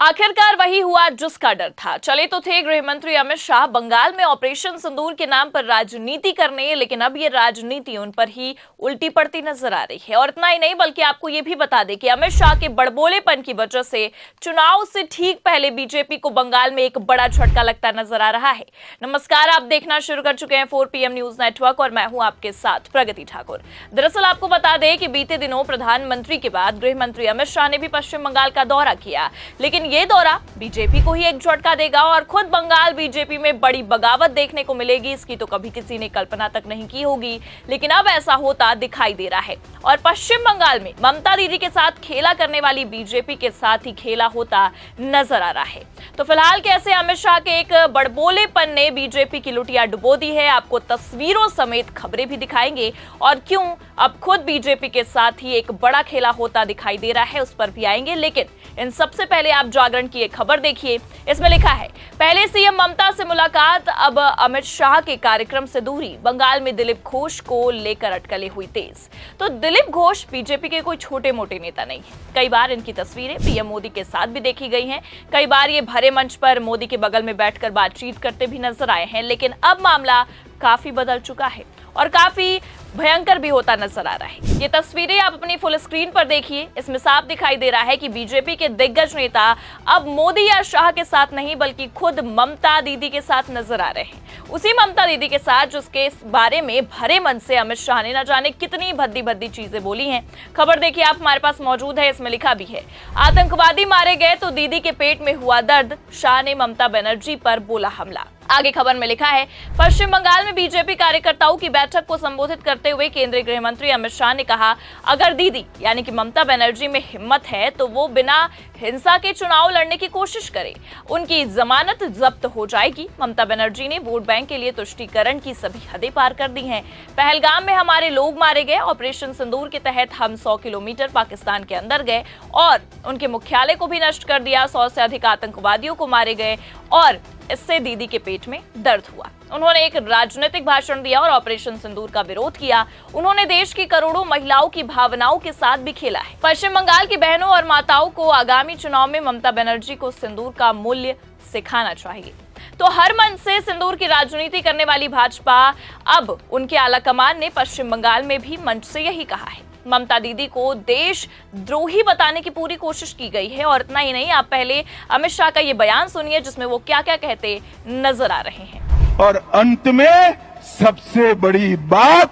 आखिरकार वही हुआ जिसका डर था। चले तो थे गृह मंत्री अमित शाह बंगाल में ऑपरेशन सिंदूर के नाम पर राजनीति करने, लेकिन अब ये राजनीति उन पर ही उल्टी पड़ती नजर आ रही है। और इतना ही नहीं, बल्कि आपको ये भी बता दें कि अमित शाह के बड़बोलेपन की वजह से चुनाव से ठीक पहले बीजेपी को बंगाल में एक बड़ा झटका लगता नजर आ रहा है। नमस्कार, आप देखना शुरू कर चुके हैं 4 PM न्यूज नेटवर्क और मैं हूं आपके साथ प्रगति ठाकुर। दरअसल आपको बता दें कि बीते दिनों प्रधानमंत्री के बाद गृह मंत्री अमित शाह ने भी पश्चिम बंगाल का दौरा किया, लेकिन ये दौरा बीजेपी को ही एक झटका देगा और खुद बंगाल बीजेपी में बड़ी बगावत देखने को मिलेगी, इसकी तो कभी किसी ने कल्पना तक नहीं की होगी, लेकिन अब ऐसा होता दिखाई दे रहा है। और पश्चिम बंगाल में ममता दीदी के साथ खेला करने वाली बीजेपी के साथ ही खेला होता नजर आ रहा है। तो फिलहाल कैसे अमित शाह के एक बड़बोलेपन ने बीजेपी की लुटिया डुबो दी है, आपको तस्वीरों समेत खबरें भी दिखाएंगे और क्यों अब खुद बीजेपी के साथ ही एक बड़ा खेला होता दिखाई दे रहा है, उस पर भी आएंगे। लेकिन इन सबसे पहले आप जागरण की एक खबर देखिए। इसमें लिखा है, पहले सीएम ममता से मुलाकात, अब अमित शाह के कार्यक्रम से दूरी। बंगाल में दिलीप घोष को लेकर अटकलें हुई तेज। तो दिलीप घोष बीजेपी के कोई छोटे मोटे नेता नहीं है। कई बार इनकी तस्वीरें पीएम मोदी के साथ भी देखी गई हैं। कई बार ये भरे मंच पर मोदी के बगल में बैठकर बातचीत करते भी नजर आए हैं। लेकिन अब मामला काफी बदल चुका है और काफी भयंकर भी होता नजर आ रहा है। ये तस्वीरें आप अपनी फुल स्क्रीन पर देखिए। इसमें साफ दिखाई दे रहा है कि बीजेपी के दिग्गज नेता अब मोदी या शाह के साथ नहीं, बल्कि खुद ममता दीदी के साथ नजर आ रहे हैं। उसी ममता दीदी के साथ जिसके बारे में भरे मन से अमित शाह ने न जाने कितनी भद्दी भद्दी चीजें बोली हैं। खबर देखिए, आप हमारे पास मौजूद है। इसमें लिखा भी है, आतंकवादी मारे गए तो दीदी के पेट में हुआ दर्द, शाह ने ममता बनर्जी पर बोला हमला। आगे खबर में लिखा है, पश्चिम बंगाल में बीजेपी कार्यकर्ताओं की बैठक को संबोधित करते हुए केंद्रीय गृह मंत्री अमित शाह ने कहा, अगर दीदी यानी कि ममता बनर्जी में हिम्मत है तो वो बिना हिंसा के चुनाव लड़ने की कोशिश करे, उनकी जमानत जब्त हो जाएगी। ममता बनर्जी ने वोट बैंक के लिए तुष्टीकरण की सभी हदें पार कर दी हैं। पहलगाम में हमारे लोग मारे गए, ऑपरेशन सिंदूर के तहत हम 100 किलोमीटर पाकिस्तान के अंदर गए और उनके मुख्यालय को भी नष्ट कर दिया। 100 से अधिक आतंकवादियों को मारे गए और इससे दीदी के पेट में दर्द हुआ। उन्होंने एक राजनीतिक भाषण दिया और ऑपरेशन सिंदूर का विरोध किया। उन्होंने देश की करोड़ों महिलाओं की भावनाओं के साथ भी खेला है। पश्चिम बंगाल की बहनों और माताओं को आगामी चुनाव में ममता बनर्जी को सिंदूर का मूल्य सिखाना चाहिए। तो हर मन से सिंदूर की राजनीति करने वाली भाजपा, अब उनके आलाकमान ने पश्चिम बंगाल में भी मंच से यही कहा है। ममता दीदी को देश द्रोही बताने की पूरी कोशिश की गई है। और इतना ही नहीं, आप पहले अमित शाह का ये बयान सुनिए जिसमें वो क्या क्या कहते नजर आ रहे हैं। और अंत में सबसे बड़ी बात,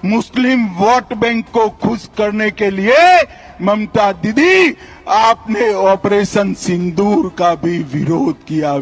मुस्लिम वोट बैंक को खुश करने के लिए ममता दीदी आपने ऑपरेशन सिंदूर का भी विरोध किया।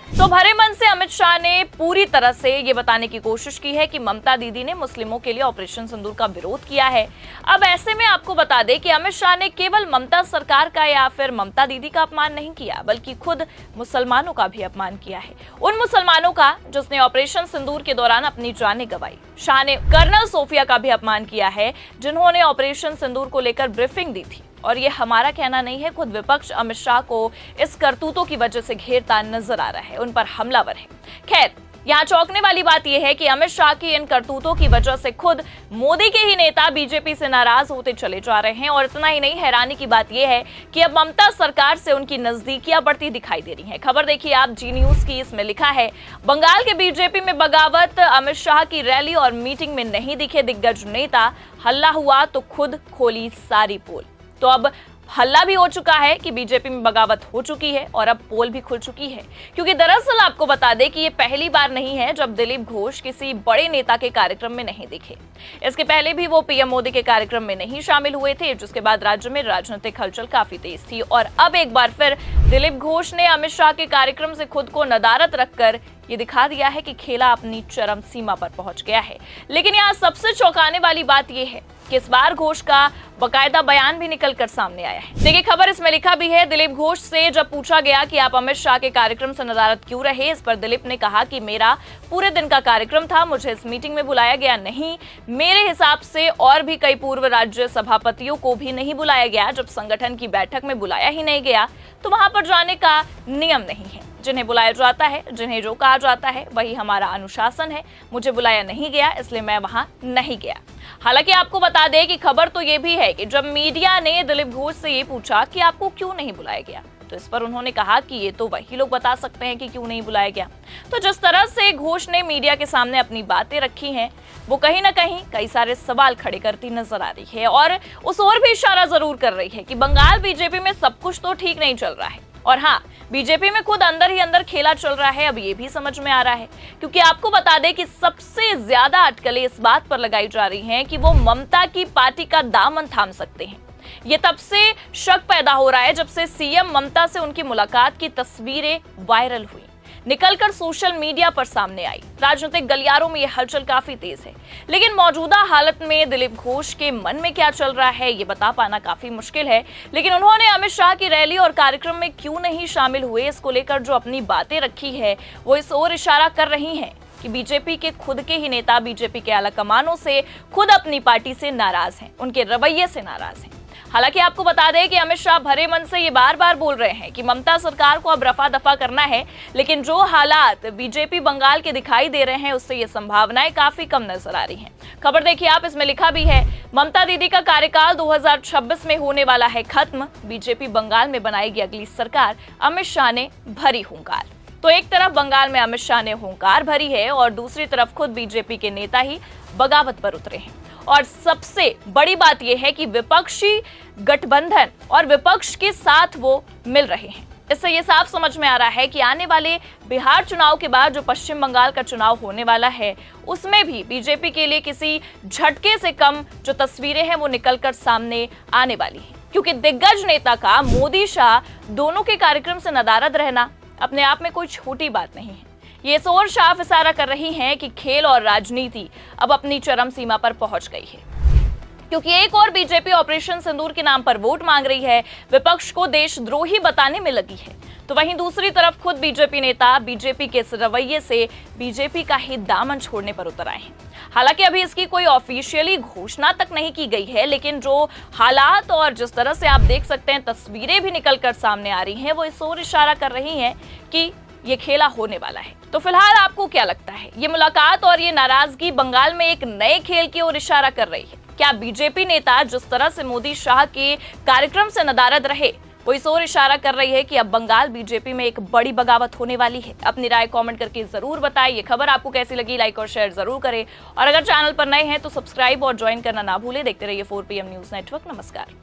तो भरे मन से अमित शाह ने पूरी तरह से ये बताने की कोशिश की है कि ममता दीदी ने मुस्लिमों के लिए ऑपरेशन सिंदूर का विरोध किया है। अब ऐसे में आपको बता दें कि अमित शाह ने केवल ममता सरकार का या फिर ममता दीदी का अपमान नहीं किया, बल्कि खुद मुसलमानों का भी अपमान किया है। उन मुसलमानों का जिसने ऑपरेशन सिंदूर के दौरान अपनी जानें गंवाई। शाह ने कर्नल सोफिया का भी अपमान किया है, जिन्होंने ऑपरेशन सिंदूर को लेकर ब्रीफिंग दी थी। और ये हमारा कहना नहीं है, खुद विपक्ष अमित शाह को इस करतूतों की वजह से घेरता नजर आ रहा है, उन पर हमलावर है। खैर, यहाँ चौंकने वाली बात यह है कि अमित शाह की इन करतूतों की वजह से खुद मोदी के ही नेता बीजेपी से नाराज होते चले जा रहे हैं। और इतना ही नहीं, हैरानी की बात यह है कि अब ममता सरकार से उनकी नजदीकियां बढ़ती दिखाई दे रही हैं। खबर देखिए आप जी न्यूज की। इसमें लिखा है, बंगाल के बीजेपी में बगावत, अमित शाह की रैली और मीटिंग में नहीं दिखे दिग्गज नेता, हल्ला हुआ तो खुद खोली सारी पोल। तो अब हल्ला भी हो चुका है कि बीजेपी में बगावत हो चुकी है और अब पोल भी खुल चुकी है। क्योंकि दरअसल आपको बता दें कि ये पहली बार नहीं है जब दिलीप घोष किसी बड़े नेता के कार्यक्रम में नहीं दिखे। इसके पहले भी वो पीएम मोदी के कार्यक्रम में नहीं शामिल हुए थे, जिसके बाद राज्य में राजनीतिक हलचल काफी तेज थी। और अब एक बार फिर दिलीप घोष ने अमित शाह के कार्यक्रम से खुद को नदारत रखकर ये दिखा दिया है कि खेला अपनी चरम सीमा पर पहुंच गया है। लेकिन यहाँ सबसे चौंकाने वाली बात यह है कि इस बार घोष का बकायदा बयान भी निकलकर सामने आया है। देखिए खबर, इसमें लिखा भी है, दिलीप घोष से जब पूछा गया कि आप अमित शाह के कार्यक्रम से नदारत क्यों रहे, इस पर दिलीप ने कहा कि मेरा पूरे दिन का कार्यक्रम था, मुझे इस मीटिंग में बुलाया गया नहीं। मेरे हिसाब से और भी कई पूर्व राज्य सभापतियों को भी नहीं बुलाया गया। जब संगठन की बैठक में बुलाया ही नहीं गया तो वहां पर जाने का नियम नहीं है। जिन्हें बुलाया जाता है, जिन्हें जो कहा जाता है वही हमारा अनुशासन है। मुझे बुलाया नहीं गया, इसलिए मैं वहां नहीं गया। हालांकि आपको बता दें कि खबर तो ये भी है कि जब मीडिया ने दिलीप घोष से ये पूछा कि आपको क्यों नहीं बुलाया गया, तो इस पर उन्होंने कहा कि ये तो वही लोग बता सकते हैं कि क्यों नहीं बुलाया गया। तो जिस तरह से घोष ने मीडिया के सामने अपनी बातें रखी हैं, वो कहीं ना कहीं कई सारे सवाल खड़े करती नजर आ रही है और उस ओर भी इशारा जरूर कर रही है कि बंगाल बीजेपी में सब कुछ तो ठीक नहीं चल रहा है। और हाँ, बीजेपी में खुद अंदर ही अंदर खेला चल रहा है, अब ये भी समझ में आ रहा है, क्योंकि आपको बता दें कि सबसे ज्यादा अटकलें इस बात पर लगाई जा रही हैं कि वो ममता की पार्टी का दामन थाम सकते हैं। ये तब से शक पैदा हो रहा है जब से सीएम ममता से उनकी मुलाकात की तस्वीरें वायरल हुई, निकलकर सोशल मीडिया पर सामने आई। राजनीतिक गलियारों में ये हलचल काफी तेज है, लेकिन मौजूदा हालत में दिलीप घोष के मन में क्या चल रहा है ये बता पाना काफी मुश्किल है। लेकिन उन्होंने अमित शाह की रैली और कार्यक्रम में क्यों नहीं शामिल हुए, इसको लेकर जो अपनी बातें रखी है वो इस ओर इशारा कर रही हैं कि बीजेपी के खुद के ही नेता बीजेपी के आला कमानों से खुद अपनी पार्टी से नाराज हैं, उनके रवैये से नाराज हैं। हालांकि आपको बता दें कि अमित शाह भरे मन से ये बार बार बोल रहे हैं कि ममता सरकार को अब रफा दफा करना है, लेकिन जो हालात बीजेपी बंगाल के दिखाई दे रहे हैं उससे ये संभावनाएं काफी कम नजर आ रही हैं। खबर देखिए आप, इसमें लिखा भी है, ममता दीदी का कार्यकाल 2026 में होने वाला है खत्म, बीजेपी बंगाल में बनाएगी अगली सरकार, अमित शाह ने भरी हुंकार। तो एक तरफ बंगाल में अमित शाह ने हुंकार भरी है और दूसरी तरफ खुद बीजेपी के नेता ही बगावत पर उतरे हैं। और सबसे बड़ी बात यह है कि विपक्षी गठबंधन और विपक्ष के साथ वो मिल रहे हैं। इससे ये साफ समझ में आ रहा है कि आने वाले बिहार चुनाव के बाद जो पश्चिम बंगाल का चुनाव होने वाला है उसमें भी बीजेपी के लिए किसी झटके से कम जो तस्वीरें हैं वो निकलकर सामने आने वाली हैं, क्योंकि दिग्गज नेता का मोदी शाह दोनों के कार्यक्रम से नदारद रहना अपने आप में कोई छोटी बात नहीं है। ये इस ओर साफ इशारा कर रही हैं कि खेल और राजनीति अब अपनी चरम सीमा पर पहुंच गई है, क्योंकि एक और बीजेपी ऑपरेशन सिंदूर के नाम पर वोट मांग रही है, विपक्ष को देशद्रोही बताने में लगी है, तो वहीं दूसरी तरफ खुद बीजेपी नेता बीजेपी के इस रवैये से बीजेपी का ही दामन छोड़ने पर उतर आए हैं। हालांकि अभी इसकी कोई ऑफिशियली घोषणा तक नहीं की गई है, लेकिन जो हालात और जिस तरह से आप देख सकते हैं तस्वीरें भी निकलकर सामने आ रही हैं वो इस ओर इशारा कर रही हैं कि ये खेला होने वाला है। तो फिलहाल आपको क्या लगता है, ये मुलाकात और ये नाराजगी बंगाल में एक नए खेल की ओर इशारा कर रही है? क्या बीजेपी नेता जिस तरह से मोदी शाह के कार्यक्रम से नदारद रहे वो इस ओर इशारा कर रही है कि अब बंगाल बीजेपी में एक बड़ी बगावत होने वाली है? अपनी राय कमेंट करके जरूर बताएं। ये खबर आपको कैसी लगी, लाइक और शेयर जरूर करें, और अगर चैनल पर नए हैं तो सब्सक्राइब और ज्वाइन करना ना भूलें। देखते रहिए 4 PM न्यूज नेटवर्क। नमस्कार।